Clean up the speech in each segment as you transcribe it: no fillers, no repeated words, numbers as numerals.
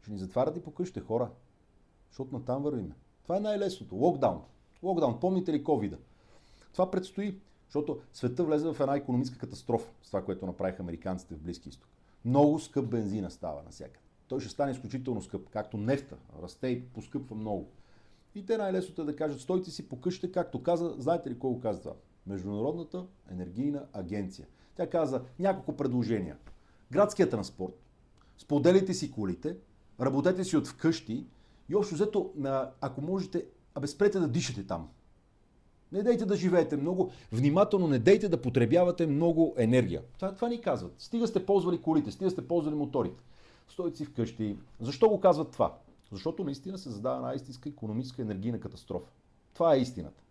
Ще ни затварят и по къщите, хора. Защото натам вървиме. Това е най-лесното. Локдаун. Локдаун. Помните ли ковида? Това предстои, защото света влезе в една икономическа катастрофа с това, което направиха американците в Близки изток. Много скъп бензина става навсякъде. Той ще стане изключително скъп, както нефта. Расте и поскъпва много. И те най-лесното е да кажат, стойте си по къщите, както каза, знаете ли кой го каза това? Международната енергийна агенция. Тя каза няколко предложения. Градския транспорт, споделяйте си колите, работете си от вкъщи и общо взето, ако можете, спрете да дишате там. Не дейте да живеете много, внимателно не дейте да потребявате много енергия. Това ни казват. Стига сте ползвали колите, стига сте ползвали моторите. Стойте си вкъщи. Защо го казват това? Защото наистина се задава една истинска икономическа енергийна катастрофа. Това е истината.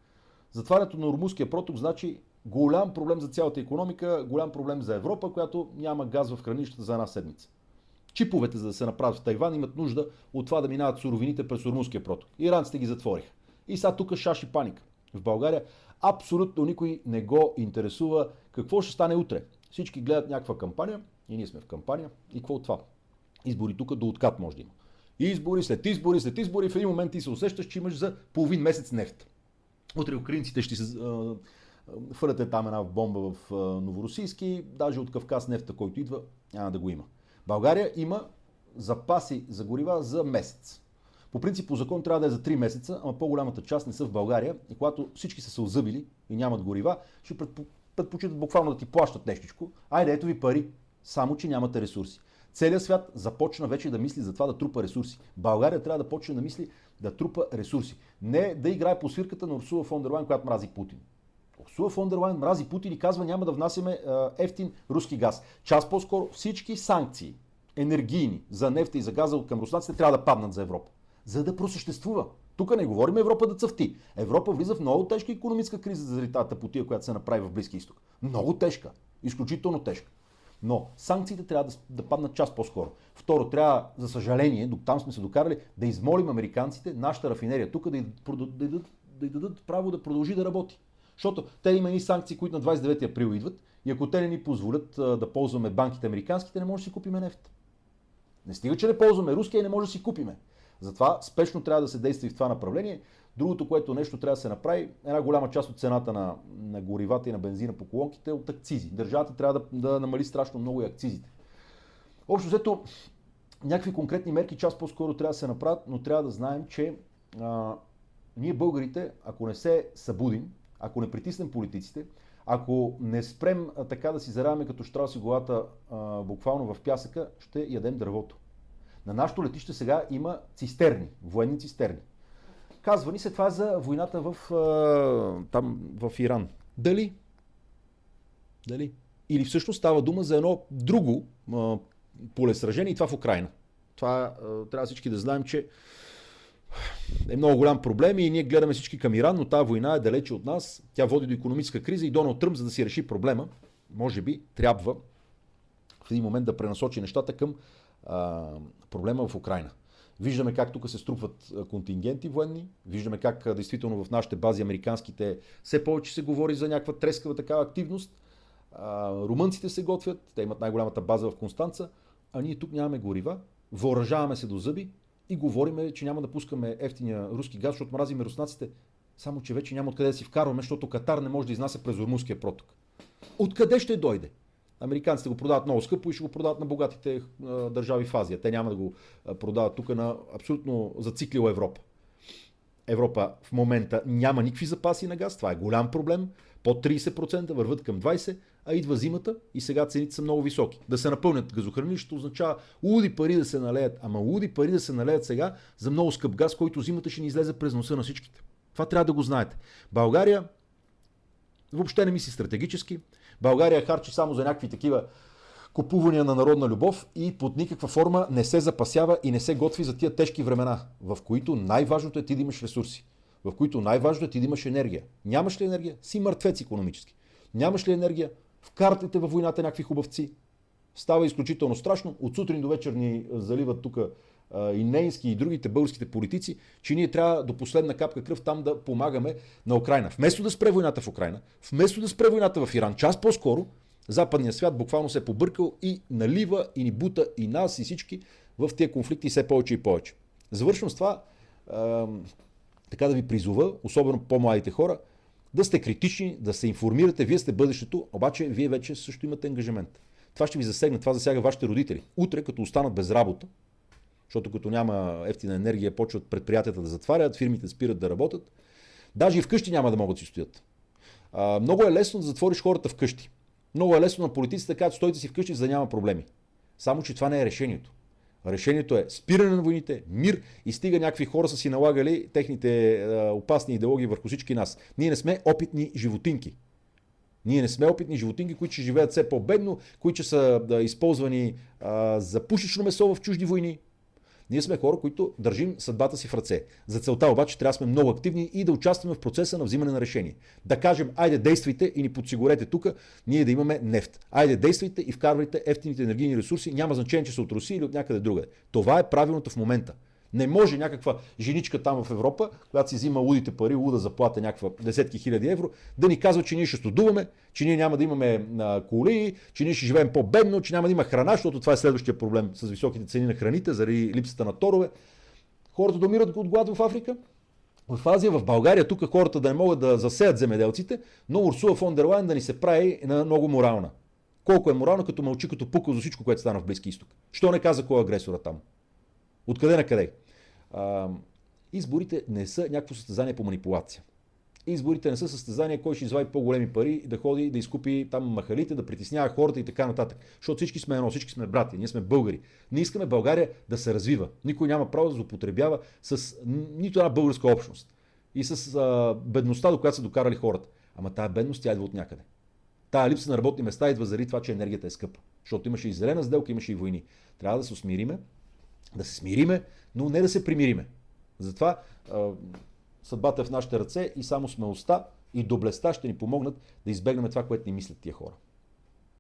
Затварянето на Ормузския проток значи голям проблем за цялата икономика, голям проблем за Европа, която няма газ в хранилищата за една седмица. Чиповете, за да се направят в Тайван, имат нужда от това да минават суровините през Ормузския проток. Иранците ги затвориха. И сега тук шаши паника. В България абсолютно никой не го интересува какво ще стане утре. Всички гледат някаква кампания и ние сме в кампания. И какво от това? Избори тук до откат може да има. Избори, след избори, след избори, в един момент ти се усещаш, че имаш за половин месец нефт. Утре украинците ще се хвърляте там една бомба в Новоросийски, даже от Кавказ нефта, който идва, няма да го има. България има запаси за горива за месец. По принцип, по закон трябва да е за 3 месеца, ама по-голямата част не са в България и когато всички са се озъбили и нямат горива, ще предпочитат буквално да ти плащат нещичко. Айде, ето ви пари, само че нямате ресурси. Целият свят започна вече да мисли за това да трупа ресурси. България трябва да почне да мисли да трупа ресурси. Не да играе по свирката на Урсула фон дер Лайен, която мрази Путин. Урсула фон дер Лайен мрази Путин и казва няма да внасяме ефтин руски газ. Час по-скоро всички санкции енергийни за нефта и за газа към руснаците трябва да паднат за Европа. За да просъществува. Тук не говорим Европа да цъфти. Европа влиза в много тежка икономическа криза заради тази тъпотия, която се направи в Близки изток. Много тежка. Изключително тежка. Но санкциите трябва да паднат час по-скоро. Второ, трябва, за съжаление, там сме се докарали, да измолим американците, нашата рафинерия тук да й дадат право да продължи да работи. Защото те има и санкции, които на 29 април идват и ако те не ни позволят да ползваме банките американските, не може да си купиме нефт. Не стига, че не ползваме руския и не може да си купиме. Затова спешно трябва да се действа и в това направление. Другото, което нещо трябва да се направи, една голяма част от цената на горивата и на бензина по колонките е от акцизи. Държавата трябва да намали страшно много и акцизите. Общо взето, някакви конкретни мерки час по-скоро трябва да се направят, но трябва да знаем, че ние българите, ако не се събудим, ако не притиснем политиците, ако не спрем така да си заравяме като щраус и главата буквално в пясъка, ще ядем дървото. На нашото летище сега има цистерни, военни цистерни. Казва ни се това за войната в Иран. Дали? Или всъщност става дума за едно друго полесражение и това в Украйна. Това трябва всички да знаем, че е много голям проблем и ние гледаме всички към Иран, но тази война е далече от нас. Тя води до икономическа криза и Доналд Тръмп, за да си реши проблема, може би трябва в един момент да пренасочи нещата към проблема в Украйна. Виждаме как тук се струпват контингенти военни, виждаме как действително в нашите бази американските все повече се говори за някаква трескава такава активност. Румънците се готвят, те имат най-голямата база в Констанца, а ние тук нямаме горива, въоръжаваме се до зъби и говориме, че няма да пускаме ефтиния руски газ, защото мразиме руснаците, само че вече няма откъде да си вкарваме, защото Катар не може да изнася през Ормузския проток. Откъде ще дойде? Американците го продават много скъпо и ще го продават на богатите държави в Азия. Те няма да го продават тук на абсолютно зациклила Европа. Европа в момента няма никакви запаси на газ, това е голям проблем. Под 30% върват към 20%, а идва зимата и сега цените са много високи. Да се напълнят газохранилището означава луди пари да се налеят, ама луди пари да се налеят сега за много скъп газ, който зимата ще ни излезе през носа на всичките. Това трябва да го знаете. България въобще не мисли стратегически. България харчи само за някакви такива купувания на народна любов и под никаква форма не се запасява и не се готви за тия тежки времена, в които най-важното е ти да имаш ресурси, в които най-важното е ти да имаш енергия. Нямаш ли енергия? Си мъртвец икономически. Нямаш ли енергия? Вкарате във войната някакви хубавци. Става изключително страшно. От сутрин до вечер ни заливат тук и Нейнски и другите българските политици, че ние трябва до последна капка кръв там да помагаме на Украйна. Вместо да спре войната в Украйна, вместо да спре войната в Иран, час по-скоро, западният свят буквално се е побъркал и налива и ни бута и нас и всички в тия конфликти все повече и повече. Завършвам с това, така да ви призова, особено по-младите хора, да сте критични, да се информирате, вие сте бъдещето, обаче вие вече също имате ангажимент. Това ще ви засегне, това засяга вашите родители. Утре, като останат без работа, защото като няма ефтина енергия, почват предприятията да затварят, фирмите спират да работят, даже и вкъщи няма да могат да си стоят. Много е лесно да затвориш хората вкъщи. Много е лесно на политиците да кажат, стойте си вкъщи, за да няма проблеми. Само, че това не е решението. Решението е спиране на войните, мир и стига някакви хора са си налагали техните опасни идеологии върху всички нас. Ние не сме опитни животинки. Ние не сме опитни животинки, които ще живеят все по-бедно, които са използвани за пушечно месо в чужди войни. Ние сме хора, които държим съдбата си в ръце. За целта обаче трябва да сме много активни и да участваме в процеса на взимане на решение. Да кажем, айде действайте и ни подсигурете тук, ние да имаме нефт. Айде действайте и вкарвайте ефтините енергийни ресурси, няма значение, че са от Русия или от някъде другаде. Това е правилното в момента. Не може някаква женичка там в Европа, която си взима лудите пари, луда заплата някаква десетки хиляди евро, да ни казва, че ние ще студуваме, че ние няма да имаме коли, че ние ще живеем по-бедно, че няма да има храна, защото това е следващия проблем с високите цени на храните, заради липсата на торове. Хората да умират от глад в Африка. В Азия, в България, тук хората да не могат да засеят земеделците, но Урсула фон дер Лайен да ни се прави на много морална. Колко е морална, като мълчи, като пука за всичко, което стана в Близки изток. Що не каза кой е агресора там? Откъде на къде? Изборите не са някакво състезание по манипулация. Изборите не са състезание кой ще извади по-големи пари, да ходи да изкупи там махалите, да притеснява хората и така нататък. Защото всички сме едно, всички сме брати, ние сме българи. Ние искаме България да се развива. Никой няма право да злоупотребява с нито една българска общност. И с бедността, до която са докарали хората. Ама тая бедност тя идва от някъде. Тая липса на работни места идва заради това, че енергията е скъпа. Защото имаше и зелена сделка, имаше и войни. Трябва да се усмириме, да се смириме, но не да се примириме. Затова съдбата е в нашите ръце и само смелостта и доблестта ще ни помогнат да избегнем това, което ни мислят тия хора.